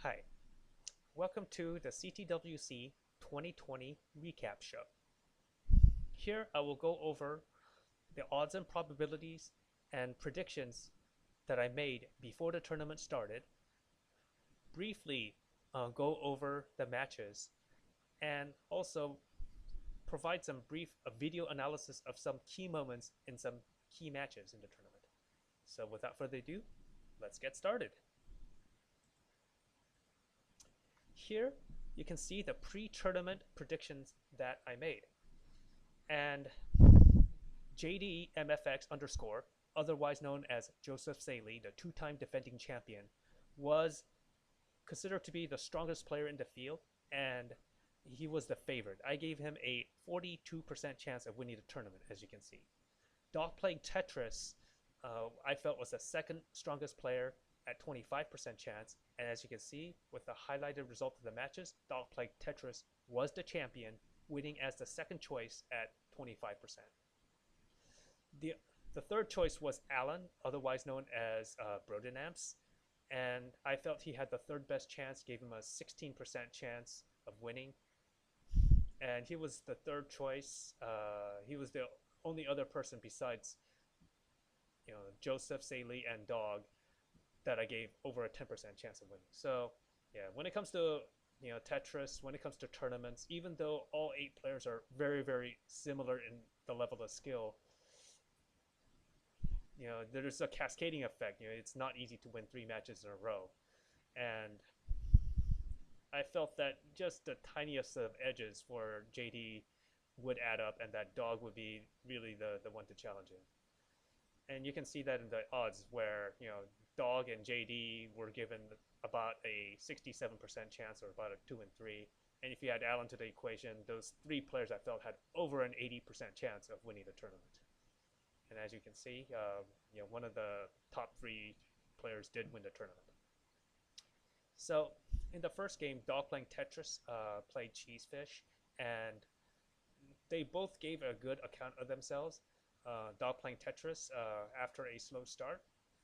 Hi, welcome to the CTWC 2020 recap show. Here I will go over the odds and probabilities and predictions that I made before the tournament started, briefly go over the matches, and also provide some brief video analysis of some key moments in some key matches in the tournament. So without further ado, let's get started. Here you can see the pre-tournament predictions that I made. And JDMFX underscore, otherwise known as Joseph Saley, the two-time defending champion, was considered to be the strongest player in the field, and he was the favorite. I gave him a 42% chance of winning the tournament, as you can see. Dog playing Tetris, I felt was the second strongest player at 25% chance, and as you can see, with the highlighted result of the matches, Dog playing Tetris was the champion, winning as the second choice at 25%. The, the third choice was Alan, otherwise known as Brodinamps, and I felt he had the third best chance, gave him a 16% chance of winning. And he was the third choice. He was the only other person besides Joseph, Saley, and Dog that I gave over a 10% chance of winning. So yeah, when it comes to Tetris, when it comes to tournaments, even though all 8 players are very, very similar in the level of skill, there's a cascading effect. It's not easy to win 3 matches in a row, and I felt that just the tiniest of edges for JD would add up, and that Dog would be really the one to challenge him. And you can see that in the odds where Dog and JD were given about a 67% chance, or about a 2 and 3. And if you add Alan to the equation, those 3 players I felt had over an 80% chance of winning the tournament. And as you can see, one of the top 3 players did win the tournament. So in the first game, Dog playing Tetris played Cheesefish, and they both gave a good account of themselves. Dog playing Tetris after a slow start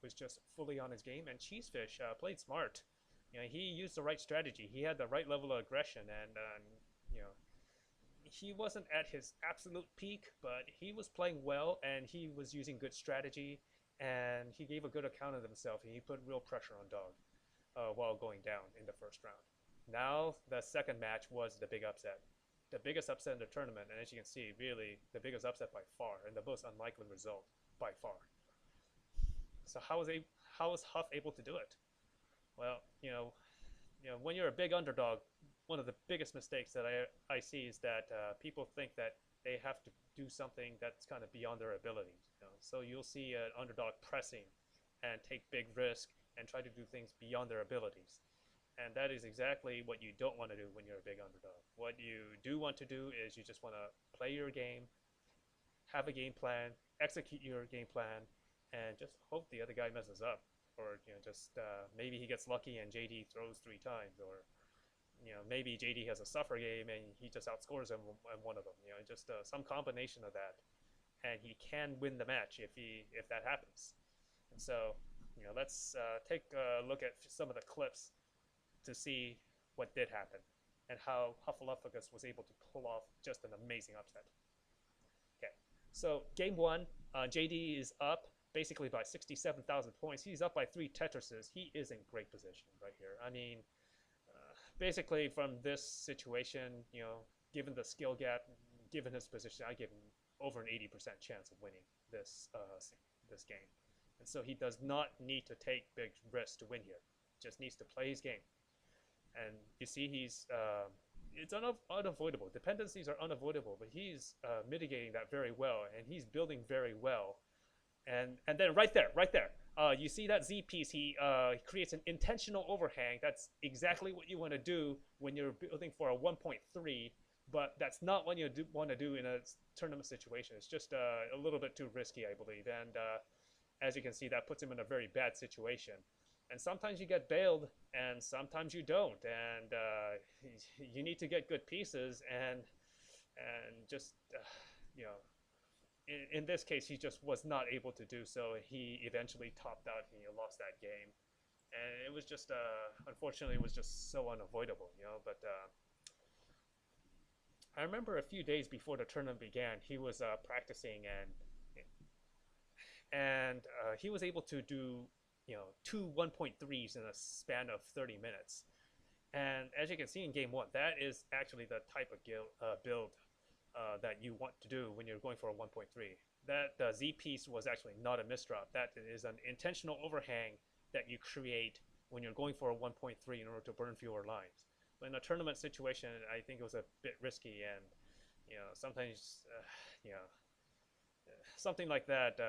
was just fully on his game, and Cheesefish played smart. He used the right strategy. He had the right level of aggression, and he wasn't at his absolute peak, but he was playing well, and he was using good strategy, and he gave a good account of himself, and he put real pressure on Dog while going down in the first round. Now the second match was the big upset, the biggest upset in the tournament, and as you can see, really the biggest upset by far, and the most unlikely result by far. So how was Huff able to do it? Well, when you're a big underdog, one of the biggest mistakes that I see is that people think that they have to do something that's kind of beyond their abilities. So you'll see an underdog pressing and take big risk and try to do things beyond their abilities. And that is exactly what you don't want to do when you're a big underdog. What you do want to do is you just want to play your game, have a game plan, execute your game plan, and just hope the other guy messes up. Or just maybe he gets lucky and JD throws 3 times, or maybe JD has a suffer game and he just outscores him in one of them. Just some combination of that, and he can win the match if that happens. And so let's take a look at some of the clips to see what did happen and how Hufflepuffus was able to pull off just an amazing upset. Okay, so game 1, JD is up basically by 67,000 points. He's up by 3 Tetrises. He is in great position right here. I mean, basically from this situation, given the skill gap, given his position, I give him over an 80% chance of winning this game. And so he does not need to take big risks to win here. He just needs to play his game. And you see it's unavoidable. Dependencies are unavoidable, but he's mitigating that very well, and he's building very well. And then right there, you see that Z piece, he creates an intentional overhang. That's exactly what you want to do when you're building for a 1.3, but that's not what you want to do in a tournament situation. It's just a little bit too risky, I believe. And as you can see, that puts him in a very bad situation. And sometimes you get bailed, and sometimes you don't. And you need to get good pieces, and just, in this case, he just was not able to do so. He eventually topped out and he lost that game. and it was just unfortunately it was just so unavoidable, you know. But I remember a few days before the tournament began, he was practicing and he was able to do two 1.3s in a span of 30 minutes. And as you can see in game one, that is actually the type of build that you want to do when you're going for a 1.3. That the Z piece was actually not a misdrop. That is an intentional overhang that you create when you're going for a 1.3 in order to burn fewer lines. But in a tournament situation, I think it was a bit risky, and sometimes something like that,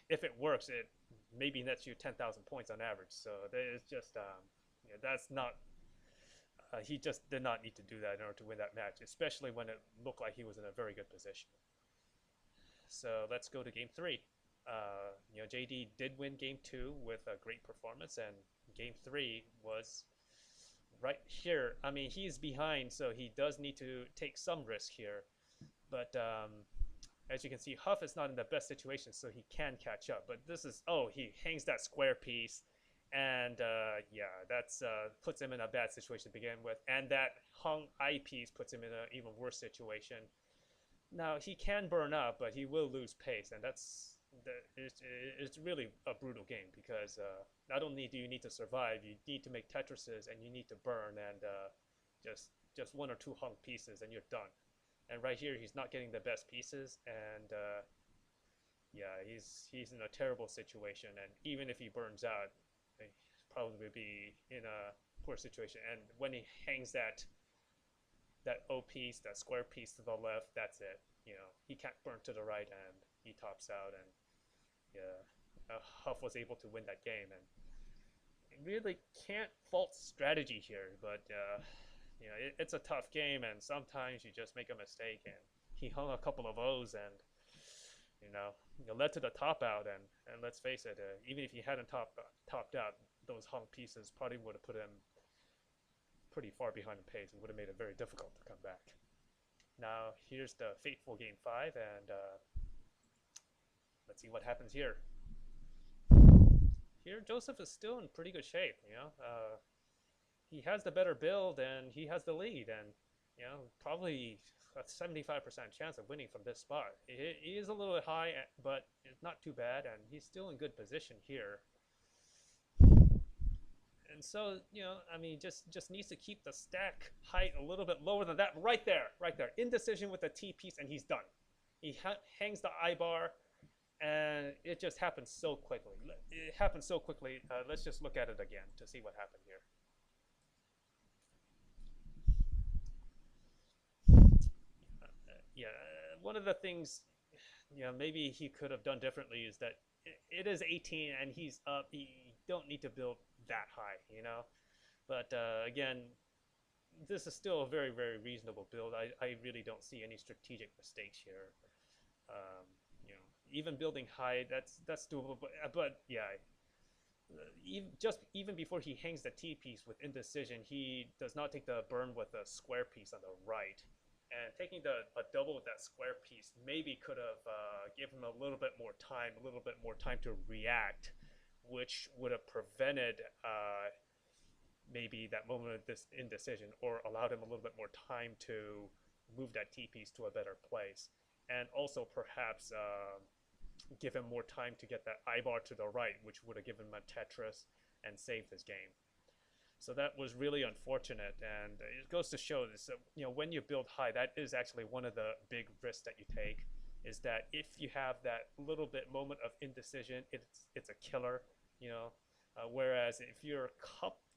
if it works, it maybe nets you 10,000 points on average. So it's just that's not. He just did not need to do that in order to win that match, especially when it looked like he was in a very good position. So let's go to game three. JD did win game two with a great performance, and game three was right here. I mean, he's behind, so he does need to take some risk here. But as you can see, Huff is not in the best situation, so he can catch up. But this is, oh, he hangs that square piece, and yeah, that's puts him in a bad situation to begin with. And that hung eye piece puts him in an even worse situation. Now, he can burn up, but he will lose pace, and it's really a brutal game because not only do you need to survive, you need to make Tetrises, and you need to burn, and just one or two hung pieces, and you're done. And right here, he's not getting the best pieces, and yeah, he's in a terrible situation. And even if he burns out, he probably would be in a poor situation. And when he hangs that O piece, that square piece to the left, that's it. He can't burn to the right, and he tops out. And yeah, Huff was able to win that game, and really can't fault strategy here. But it's a tough game, and sometimes you just make a mistake. And he hung a couple of O's, and led to the top out. And let's face it, even if he hadn't topped out, those hung pieces probably would have put him pretty far behind in pace. It would have made it very difficult to come back. Now here's the Fateful game 5, and let's see what happens here. Here, Joseph is still in pretty good shape. He has the better build, and he has the lead, and probably a 75% chance of winning from this spot. He is a little bit high, but it's not too bad, and he's still in good position here. And so, I mean, just needs to keep the stack height a little bit lower than that. Right there. Indecision with the T piece, and he's done. He hangs the I bar, and it just happens so quickly. It happens so quickly. Let's just look at it again to see what happened here. Yeah, one of the things, maybe he could have done differently is that it is 18 and he's up. You don't need to build that high, But again, this is still a very, very reasonable build. I really don't see any strategic mistakes here. Even building high, that's doable. But yeah, even before he hangs the T piece with indecision, he does not take the burn with the square piece on the right. And taking a double with that square piece maybe could have given him a little bit more time to react, which would have prevented maybe that moment of this indecision, or allowed him a little bit more time to move that T piece to a better place, and also perhaps give him more time to get that I bar to the right, which would have given him a Tetris and saved his game. So that was really unfortunate, and it goes to show this. When you build high, that is actually one of the big risks that you take. Is that if you have that little bit moment of indecision, it's a killer. Whereas if you're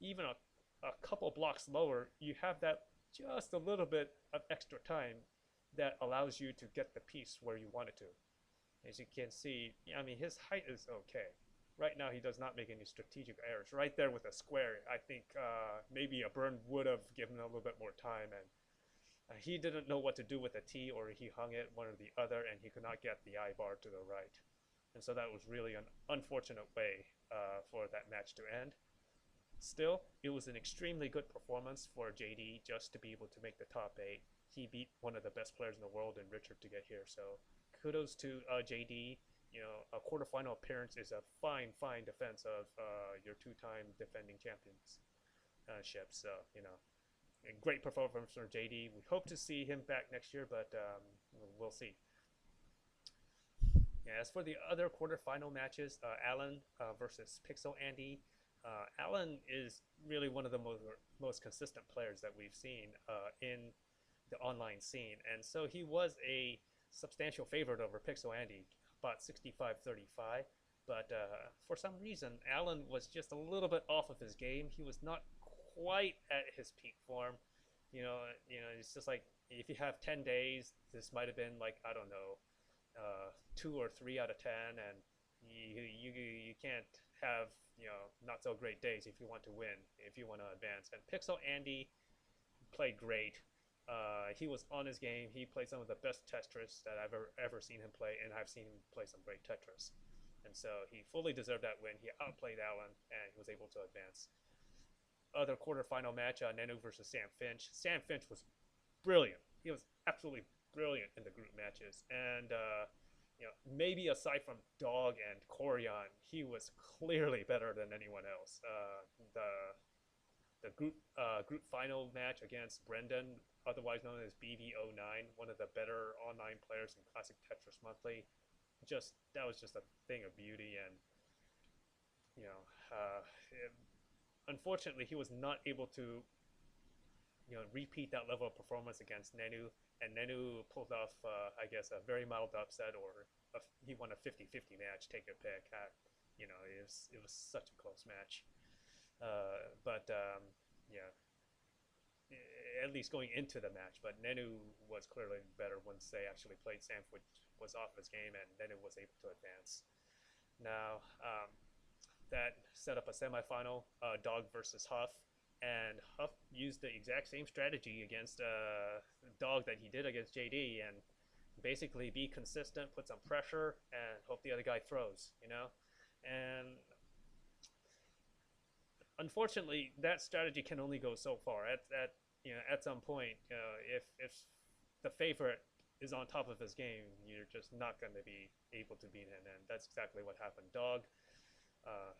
even a couple blocks lower, you have that just a little bit of extra time that allows you to get the piece where you want it to. As you can see, I mean, his height is okay. Right now, he does not make any strategic errors. Right there with a square, I think maybe a burn would have given him a little bit more time, and he didn't know what to do with the T, or he hung it one or the other, and he could not get the I bar to the right. And so that was really an unfortunate way for that match to end. Still, it was an extremely good performance for JD just to be able to make the top 8. He beat one of the best players in the world in Richard to get here, so kudos to JD. a quarterfinal appearance is a fine, fine defense of your two-time defending championship. So, a great performance from JD. We hope to see him back next year, but we'll see. Yeah, as for the other quarterfinal matches, Alan versus Pixel Andy. Alan is really one of the most consistent players that we've seen in the online scene, and so he was a substantial favorite over Pixel Andy, about 65-35. But for some reason, Alan was just a little bit off of his game. He was not quite at his peak form. It's just like if you have 10 days, this might have been like, I don't know, 2 or 3 out of 10, and you can't have not so great days if you want to win, if you want to advance. And Pixel Andy played great. He was on his game. He played some of the best Tetris that I've ever seen him play, and I've seen him play some great Tetris. And so he fully deserved that win. He outplayed Alan, and he was able to advance. Other quarterfinal match, Nano versus Sam Finch. Sam Finch was brilliant. He was absolutely brilliant in the group matches, and maybe aside from Dog and Corian, he was clearly better than anyone else. The group final match against Brendan, otherwise known as BV09, one of the better online players in Classic Tetris Monthly. That was just a thing of beauty, and unfortunately, he was not able to repeat that level of performance against Nenu, and Nenu pulled off, I guess, a very mild upset, or he won a 50-50 match, take your pick. It was such a close match. But at least going into the match. But Nenu was clearly better once they actually played. Sam was off his game, and Nenu was able to advance. Now, that set up a semifinal, Dog versus Huff. And Huff used the exact same strategy against Dog that he did against JD, and basically be consistent, put some pressure, and hope the other guy throws, And unfortunately, that strategy can only go so far. At some point, if the favorite is on top of his game, you're just not going to be able to beat him, and that's exactly what happened. Dog,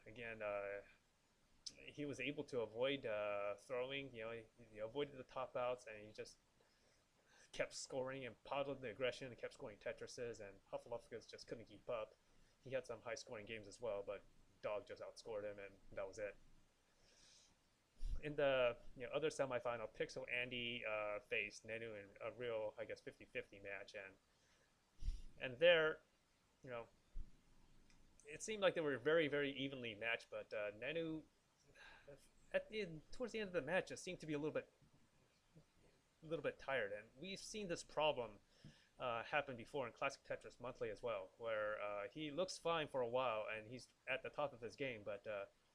again, he was able to avoid throwing. He avoided the top outs, and he just kept scoring and piled the aggression and kept scoring Tetrises, and Hufflepuffs just couldn't keep up. He had some high-scoring games as well, but Dog just outscored him, and that was it. In the other semifinal, Pixel Andy faced Nenu in a real, I guess, 50-50 match, and there, it seemed like they were very, very evenly matched, but Nenu, towards the end of the match, just seemed to be a little bit tired, and we've seen this problem happen before in Classic Tetris Monthly as well, where he looks fine for a while and he's at the top of his game, but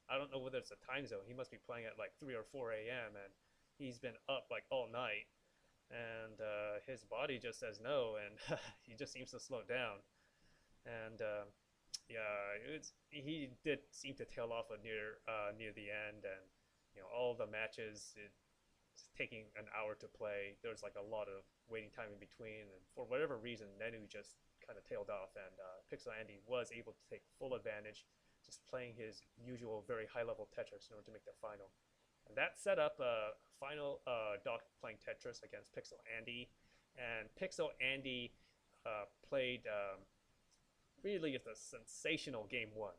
I don't know whether it's a time zone. He must be playing at like 3 or 4 a.m. and he's been up like all night, and his body just says no, and he just seems to slow down. And he did seem to tail off near the end, and all the matches, it's taking an hour to play. There's like a lot of waiting time in between, and for whatever reason, Nenu just kind of tailed off, and Pixel Andy was able to take full advantage, just playing his usual very high-level Tetris in order to make the final. And that set up a final Dog playing Tetris against Pixel Andy, and Pixel Andy played really a sensational game one.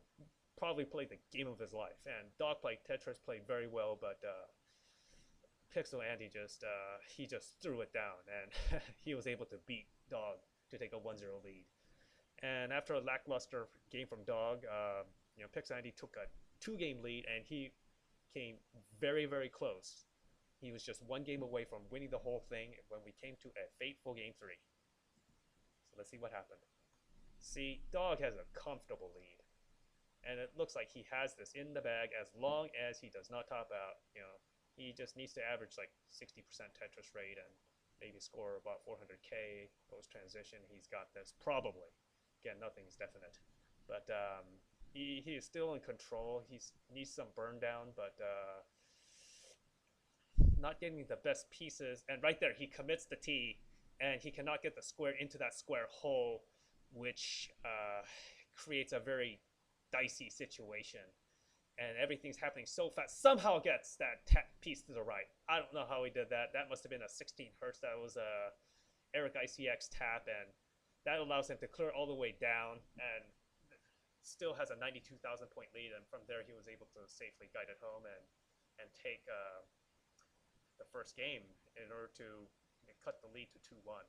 Probably played the game of his life, and Dog played Tetris, played very well, but Pixel Andy just threw it down, and he was able to beat Dog to take a 1-0 lead. And after a lackluster game from Dog, Pixel Andy took a 2-game lead, and he came very, very close. He was just 1 game away from winning the whole thing when we came to a fateful game 3. So let's see what happened. See, Dog has a comfortable lead, and it looks like he has this in the bag as long as he does not top out. He just needs to average like 60% Tetris rate and maybe score about 400k post-transition. He's got this, probably. Again, nothing's definite. But he is still in control. He needs some burn down, but not getting the best pieces. And right there, he commits the T, and he cannot get the square into that square hole, which creates a very dicey situation, and everything's happening so fast. Somehow gets that piece to the right. I don't know how he did that. That must have been a 16 hertz. That was a Eric ICX tap, and that allows him to clear all the way down and still has a 92,000 point lead. And from there, he was able to safely guide it home and take the first game in order to cut the lead to 2-1.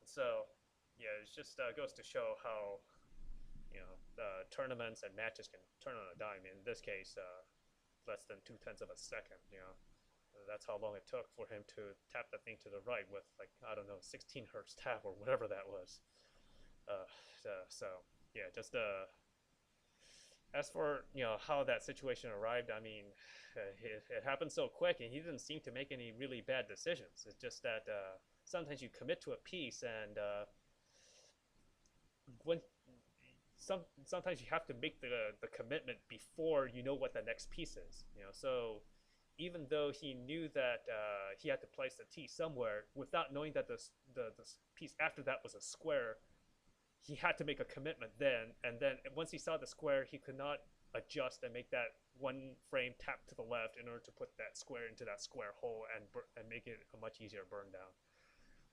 So, yeah, it just goes to show how tournaments and matches can turn on a dime. In this case, less than 2/10 of a second. That's how long it took for him to tap the thing to the right with, like, I don't know, 16 hertz tap or whatever that was. So yeah, just as for how that situation arrived, I mean, it happened so quick, and he didn't seem to make any really bad decisions. It's just that sometimes you commit to a piece, and when sometimes you have to make the commitment before you know what the next piece is. So even though he knew that he had to place the T somewhere, without knowing that the piece after that was a square, he had to make a commitment then. And then once he saw the square, he could not adjust and make that one frame tap to the left in order to put that square into that square hole and make it a much easier burn down.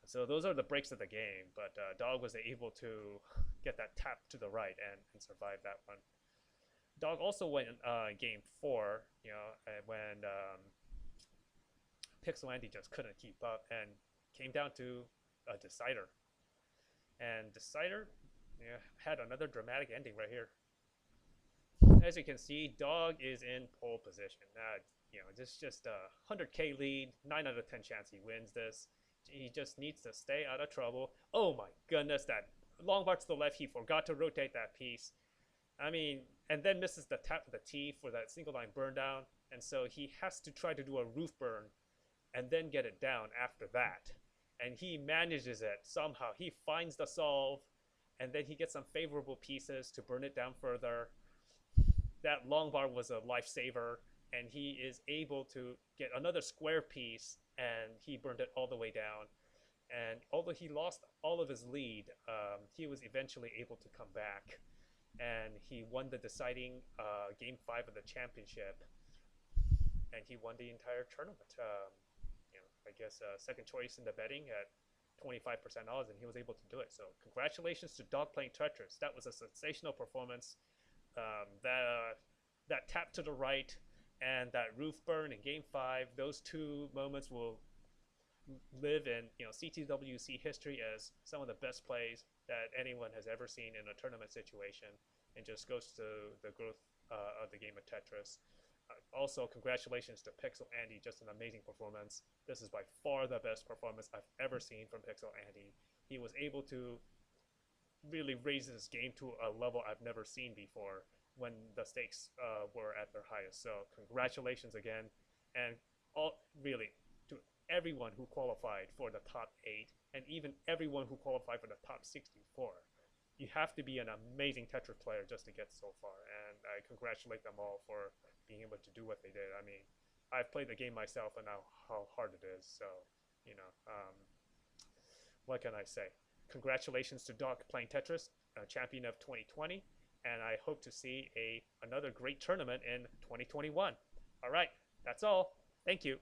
So those are the breaks of the game, but Dog was able to get that tap to the right and survive that one. Dog also went game 4, when Pixel Andy just couldn't keep up and came down to a decider. And decider had another dramatic ending right here. As you can see, Dog is in pole position. This is just a 100K lead, 9 out of 10 chance he wins this. He just needs to stay out of trouble. Oh my goodness, that long bar to the left, he forgot to rotate that piece. I mean, and then misses the tap of the T for that single line burn down. And so he has to try to do a roof burn and then get it down after that. And he manages it somehow. He finds the solve, and then he gets some favorable pieces to burn it down further. That long bar was a lifesaver, and he is able to get another square piece, and he burned it all the way down. And although he lost all of his lead, he was eventually able to come back, and he won the deciding game 5 of the championship, and he won the entire tournament. I guess second choice in the betting at 25% odds, and he was able to do it. So congratulations to Dog playing Tetris. That was a sensational performance. That tap to the right and that roof burn in game 5, those two moments will live in CTWC history as some of the best plays that anyone has ever seen in a tournament situation, and just goes to the growth of the game of Tetris. Also, congratulations to Pixel Andy, just an amazing performance. This is by far the best performance I've ever seen from Pixel Andy. He was able to really raise his game to a level I've never seen before when the stakes were at their highest. So congratulations again, and really to everyone who qualified for the top 8, and even everyone who qualified for the top 64. You have to be an amazing Tetris player just to get so far, and I congratulate them all for being able to do what they did. I mean, I've played the game myself and know how hard it is, so, what can I say? Congratulations to Doc playing Tetris, champion of 2020, and I hope to see another great tournament in 2021. All right, that's all. Thank you.